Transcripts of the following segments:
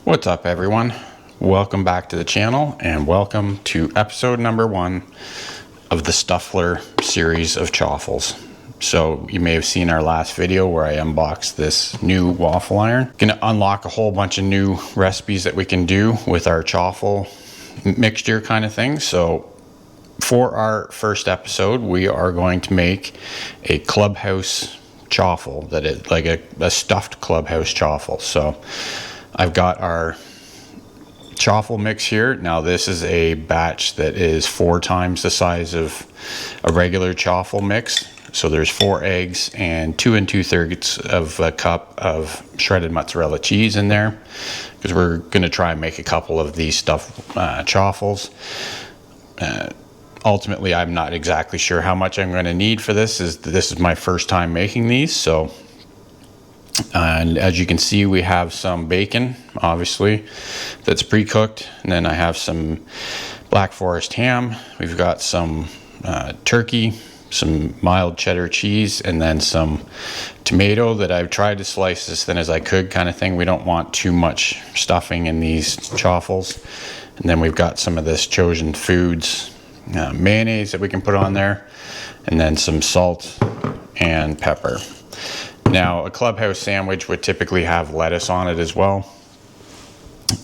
What's up, everyone? Welcome back to the channel and welcome to episode number 1 of the Stuffler series of chaffles. So you may have seen our last video where I unboxed this new waffle iron. Gonna unlock a whole bunch of new recipes that we can do with our chaffle mixture kind of thing. So for our first episode, we are going to make a Clubhouse chaffle that is like a stuffed Clubhouse chaffle. So I've got our chaffle mix here. Now this is a batch that is 4 times the size of a regular chaffle mix. So there's 4 eggs and 2 2/3 of a cup of shredded mozzarella cheese in there, because we're going to try and make a couple of these stuffed chaffles. Ultimately, I'm not exactly sure how much I'm going to need for this. This is my first time making these, so. And as you can see, we have some bacon, obviously, that's pre-cooked. And then I have some Black Forest ham. We've got some turkey, some mild cheddar cheese, and then some tomato that I've tried to slice as thin as I could kind of thing. We don't want too much stuffing in these chaffles. And then we've got some of this Chosen Foods mayonnaise that we can put on there. And then some salt and pepper. Now, a Clubhouse sandwich would typically have lettuce on it as well.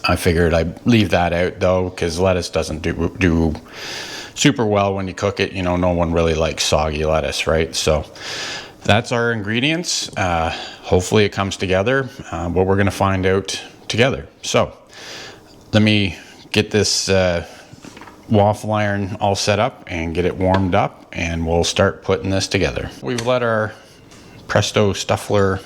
I figured I'd leave that out though, because lettuce doesn't do super well when you cook it. You know, no one really likes soggy lettuce, right? So that's our ingredients. Hopefully it comes together, but we're going to find out together. So let me get this waffle iron all set up and get it warmed up, and we'll start putting this together. We've let our Presto Stuffler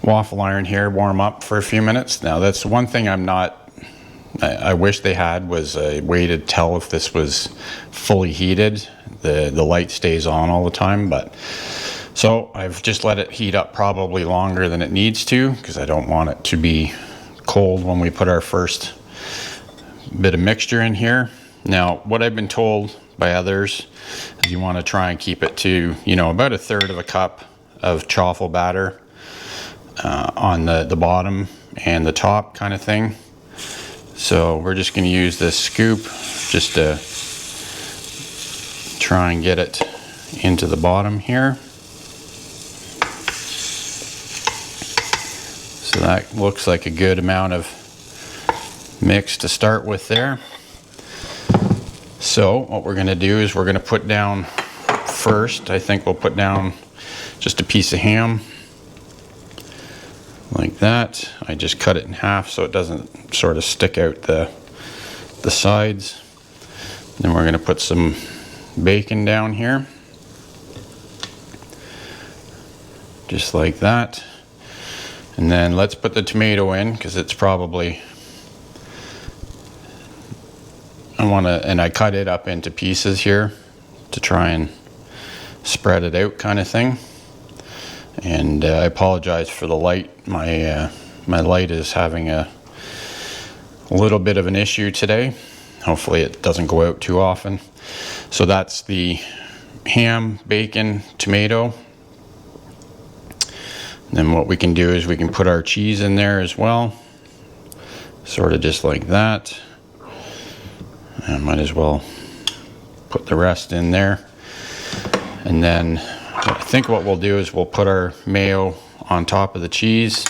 waffle iron here warm up for a few minutes. Now that's one thing I wish they had, was a way to tell if this was fully heated. The light stays on all the time, but so I've just let it heat up probably longer than it needs to, because I don't want it to be cold when we put our first bit of mixture in here. Now what I've been told by others is you want to try and keep it to, you know, about 1/3 of a cup of chaffle batter on the bottom and the top kind of thing. So we're just going to use this scoop just to try and get it into the bottom here. So that looks like a good amount of mix to start with there. So what we're going to do is we're going to put down first, I think we'll put down just a piece of ham like that. I just cut it in half so it doesn't sort of stick out the sides. Then we're going to put some bacon down here, just like that. And then let's put the tomato in, because it's probably, and I cut it up into pieces here to try and spread it out kind of thing. And I apologize for the light. My light is having a little bit of an issue today. Hopefully it doesn't go out too often. So that's the ham, bacon, tomato. And then what we can do is we can put our cheese in there as well, sort of just like that. I might as well put the rest in there. And then I think what we'll do is we'll put our mayo on top of the cheese.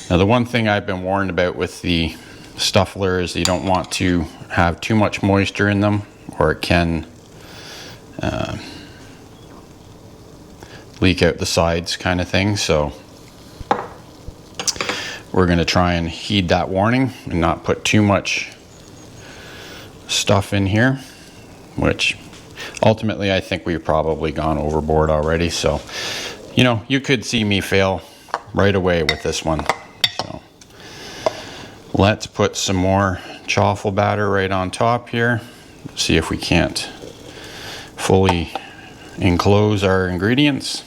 Now the one thing I've been warned about with the Stuffler is you don't want to have too much moisture in them, or it can leak out the sides kind of thing. So we're going to try and heed that warning and not put too much stuff in here, which ultimately I think we've probably gone overboard already. So, you know, you could see me fail right away with this one. So let's put some more chaffle batter right on top here. See if we can't fully enclose our ingredients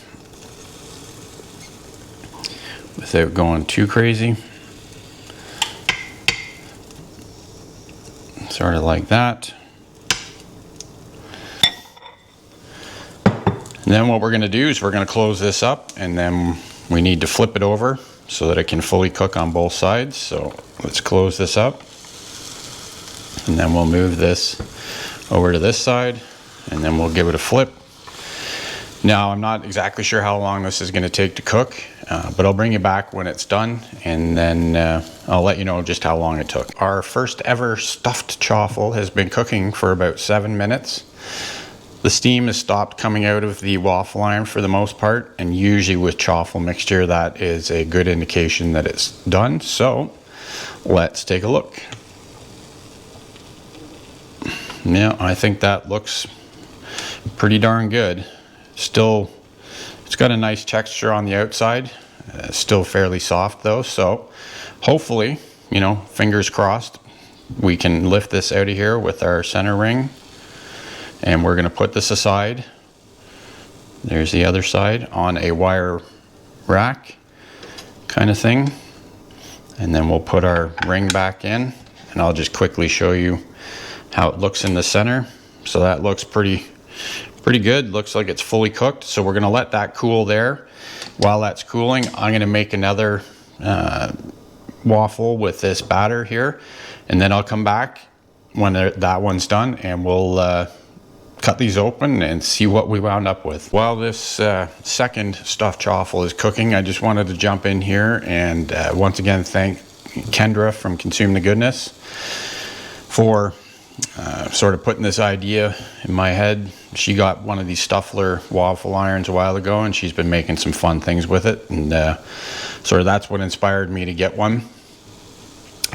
without going too crazy. Sort of like that. And then what we're going to do is we're going to close this up, and then we need to flip it over so that it can fully cook on both sides. So let's close this up, and then we'll move this over to this side, and then we'll give it a flip. Now, I'm not exactly sure how long this is going to take to cook, but I'll bring you back when it's done, and then I'll let you know just how long it took. Our first ever stuffed chaffle has been cooking for about 7 minutes. The steam has stopped coming out of the waffle iron for the most part, and usually with chaffle mixture, that is a good indication that it's done. So let's take a look. Yeah, I think that looks pretty darn good. Still, it's got a nice texture on the outside. Still fairly soft though, so hopefully, you know, fingers crossed, we can lift this out of here with our center ring, and we're going to put this aside. There's the other side on a wire rack kind of thing, and then we'll put our ring back in, and I'll just quickly show you how it looks in the center. So that looks pretty good. Looks like it's fully cooked. So we're going to let that cool there. While that's cooling, I'm going to make another waffle with this batter here, and then I'll come back when that one's done, and we'll cut these open and see what we wound up with. While this second stuffed chaffle is cooking, I just wanted to jump in here and once again thank Kendra from Consume the Goodness for sort of putting this idea in my head. She got one of these Stuffler waffle irons a while ago, and she's been making some fun things with it, and sort of that's what inspired me to get one,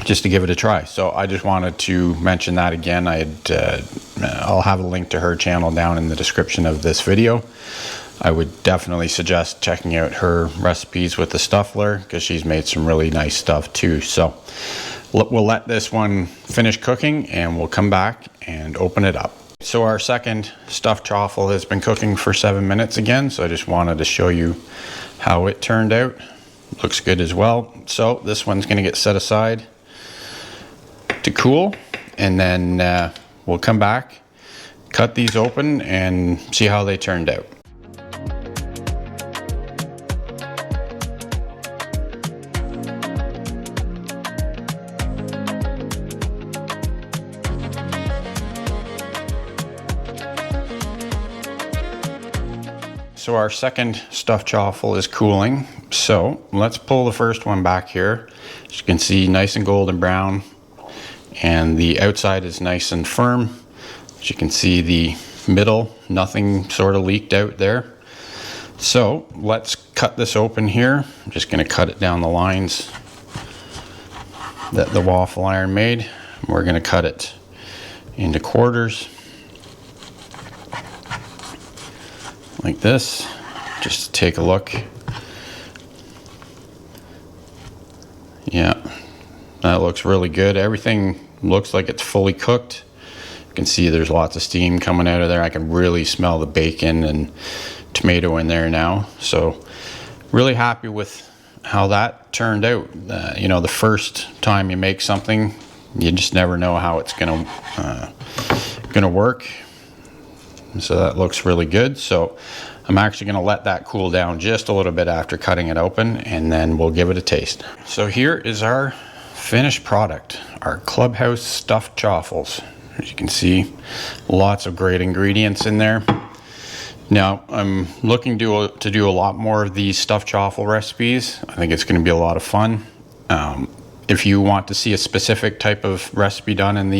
just to give it a try. So I just wanted to mention that again. I'll have a link to her channel down in the description of this video. I would definitely suggest checking out her recipes with the Stuffler, because she's made some really nice stuff too. So we'll let this one finish cooking, and we'll come back and open it up. So our second stuffed chaffle has been cooking for 7 minutes again, so I just wanted to show you how it turned out. Looks good as well. So this one's going to get set aside to cool, and then we'll come back, cut these open, and see how they turned out. So our second stuffed chaffle is cooling. So let's pull the first one back here. As you can see, nice and golden brown, and the outside is nice and firm. As you can see, the middle, nothing sort of leaked out there. So let's cut this open here. I'm just going to cut it down the lines that the waffle iron made. We're going to cut it into quarters like this, just to take a look. Yeah, that looks really good. Everything looks like it's fully cooked. You can see there's lots of steam coming out of there. I can really smell the bacon and tomato in there now. So really happy with how that turned out. You know, the first time you make something, you just never know how it's gonna work. So that looks really good. So I'm actually going to let that cool down just a little bit after cutting it open, and then we'll give it a taste. So here is our finished product, our Clubhouse stuffed chaffles. As you can see, lots of great ingredients in there. Now I'm looking to do a lot more of these stuffed chaffle recipes. I think it's going to be a lot of fun. If you want to see a specific type of recipe done in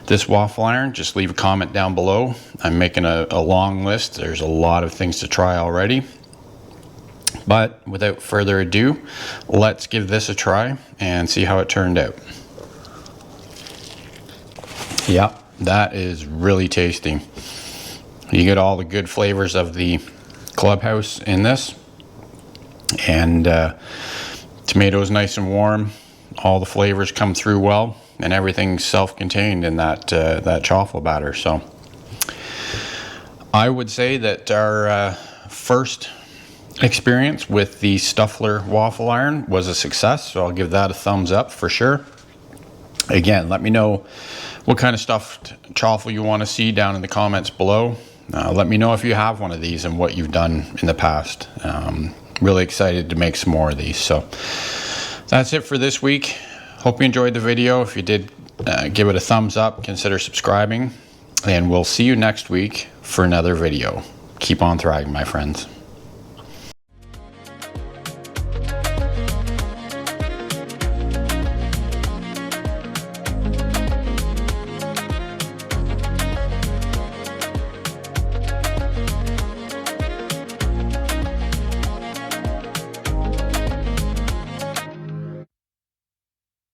this waffle iron, just leave a comment down below. I'm making a long list. There's a lot of things to try already. But without further ado, let's give this a try and see how it turned out. Yeah, that is really tasty. You get all the good flavors of the Clubhouse in this, and tomatoes nice and warm. All the flavors come through well, and everything's self-contained in that chaffle batter. So I would say that our first experience with the Stuffler waffle iron was a success, so I'll give that a thumbs up for sure. Again, let me know what kind of stuffed chaffle you want to see down in the comments below. Let me know if you have one of these and what you've done in the past. Really excited to make some more of these. So that's it for this week. hope you enjoyed the video. If you did, give it a thumbs up, consider subscribing, and we'll see you next week for another video. Keep on thriving, my friends.